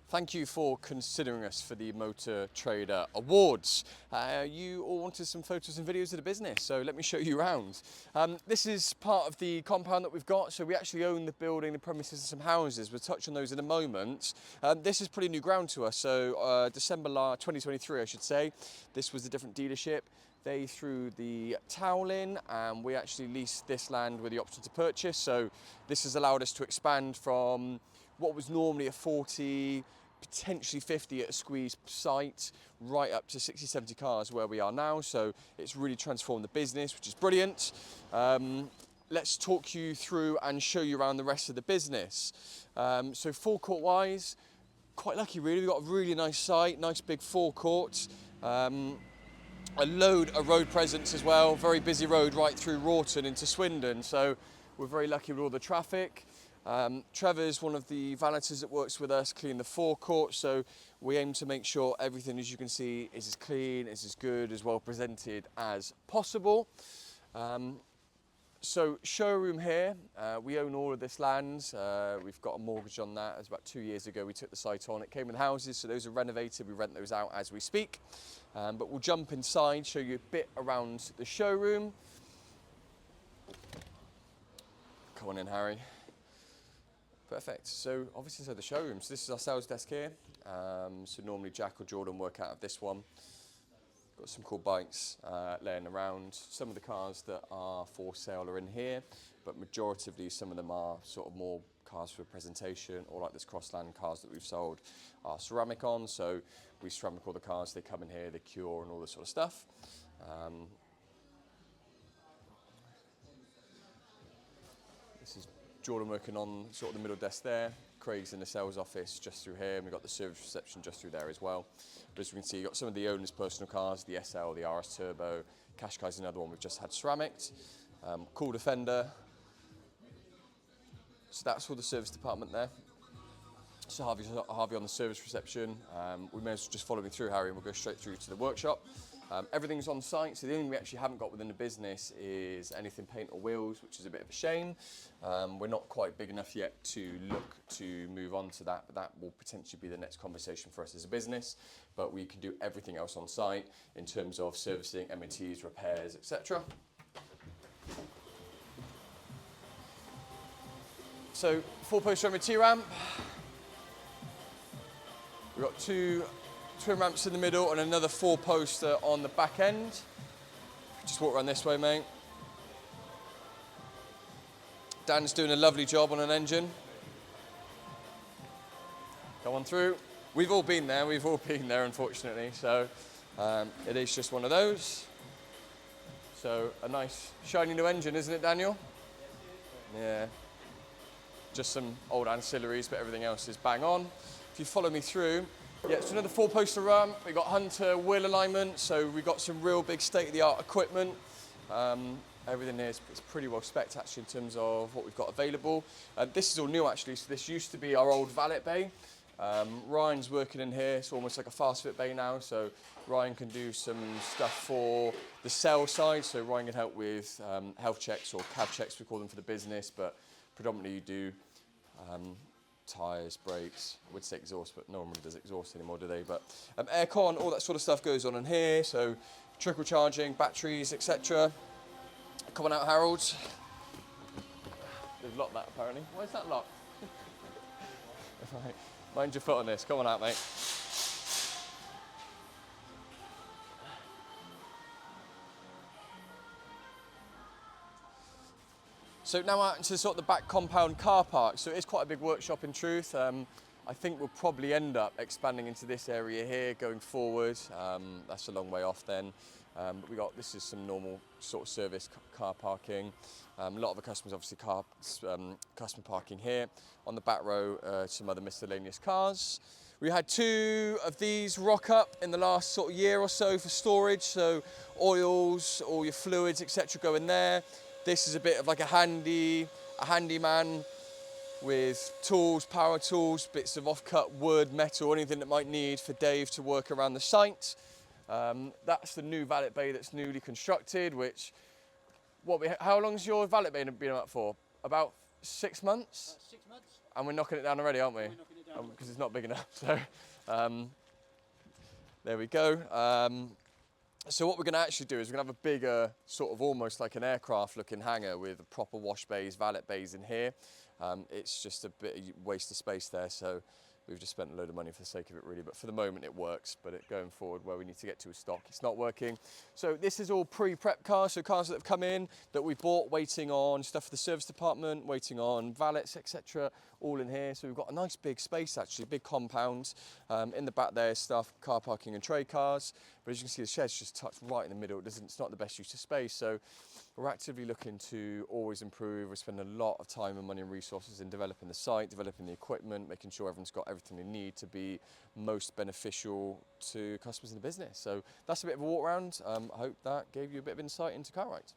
Thank you for considering us for the Motor Trader Awards. You all wanted some photos and videos of the business, so let me show you around. This is part of the compound that we've got, so we actually own the building, the premises and some houses. We'll touch on those in a moment. This is pretty new ground to us, so December 2023 I should say. This was a different dealership. They threw the towel in and we actually leased this land with the option to purchase, so this has allowed us to expand from what was normally a 40, potentially 50 at a squeeze site, right up to 60, 70 cars where we are now. So it's really transformed the business, which is brilliant. Let's talk you through and show you around the rest of the business. So forecourt wise, quite lucky really. We've got a really nice site, nice big forecourt. A load of road presence as well, very busy road right through Wroughton into Swindon. So we're very lucky with all the traffic. Trevor's one of the valeters that works with us, clean the forecourt, so we aim to make sure everything, as you can see, is as clean, is as good, as well presented as possible. So showroom here, we own all of this land. We've got a mortgage on that. It was about 2 years ago we took the site on. It came with houses, so those are renovated. We rent those out as we speak. But we'll jump inside, show you a bit around the showroom. Come on in, Harry. Perfect. So obviously, the showroom. So this is our sales desk here. So normally Jack or Jordan work out of this one. Got some cool bikes laying around. Some of the cars that are for sale are in here, but majoritively some of them are sort of more cars for presentation, or like this Crossland cars that we've sold are ceramic on. So we ceramic all the cars. They come in here, they cure and all this sort of stuff. This is Jordan working on sort of the middle desk there. Craig's in the sales office just through here, and we've got the service reception just through there as well. But as we can see, you've got some of the owners' personal cars, the SL, the RS Turbo, Qashqai's another one we've just had ceramicked. Cool Defender. So that's all the service department there. So Harvey on the service reception. We may as well just follow me through, Harry, and we'll go straight through to the workshop. Everything's on site, so the only thing we actually haven't got within the business is anything paint or wheels, which is a bit of a shame. We're not quite big enough yet to look to move on to that, but that will potentially be the next conversation for us as a business. But we can do everything else on site in terms of servicing, MOTs, repairs, etc. So 4-post MOT ramp. We've got 2 twin ramps in the middle and another 4-poster on the back end. Just walk around this way, mate. Dan's doing a lovely job on an engine. Come on through. We've all been there, unfortunately. So it is just one of those. So a nice shiny new engine, isn't it, Daniel? Yeah. Just some old ancillaries, but everything else is bang on. If you follow me through, yeah, it's another 4-poster ramp. We've got Hunter wheel alignment, so we've got some real big state-of-the-art equipment. Everything here is pretty well spec'd actually in terms of what we've got available. This is all new actually, so this used to be our old valet bay. Ryan's working in here, it's almost like a fast fit bay now, so Ryan can do some stuff for the sales side, so Ryan can help with health checks or CAV checks, we call them for the business, but predominantly you do tyres, brakes, I would say exhaust, but no one really does exhaust anymore, do they? But aircon, all that sort of stuff goes on in here, so trickle charging, batteries, etc. Come on out, Harold. They've locked that apparently. Why is that locked? Right. Mind your foot on this, come on out, mate. So now out into sort of the back compound car park. So it is quite a big workshop in truth. I think we'll probably end up expanding into this area here going forward. That's a long way off then. But this is some normal sort of service car parking. A lot of the customers obviously customer parking here. On the back row, some other miscellaneous cars. We had 2 of these rock up in the last sort of year or so for storage. So oils, all your fluids, etc. go in there. This is a bit of like a handyman with tools, power tools, bits of off-cut wood, metal, anything that might need for Dave to work around the site. That's the new valet bay that's newly constructed, which, how long's your valet bay been up for? About 6 months? 6 months. And we're knocking it down already, aren't we? We're knocking it down. because it's not big enough. So there we go. So what we're going to actually do is we're going to have a bigger, sort of almost like an aircraft looking hangar with proper wash bays, valet bays in here. It's just a bit of waste of space there, so we've just spent a load of money for the sake of it really, but for the moment it works, but going forward where we need to get to with stock, it's not working. So this is all pre-prep cars, so cars that have come in that we bought, waiting on stuff for the service department, waiting on valets, etc., all in here. So we've got a nice big space actually, big compound. In the back there's stuff, car parking and trade cars, but as you can see the shed's just tucked right in the middle. It's not the best use of space, so we're actively looking to always improve. We spend a lot of time and money and resources in developing the site, developing the equipment, making sure everyone's got everything they need to be most beneficial to customers in the business. So that's a bit of a walk around. I hope that gave you a bit of insight into Cartwright.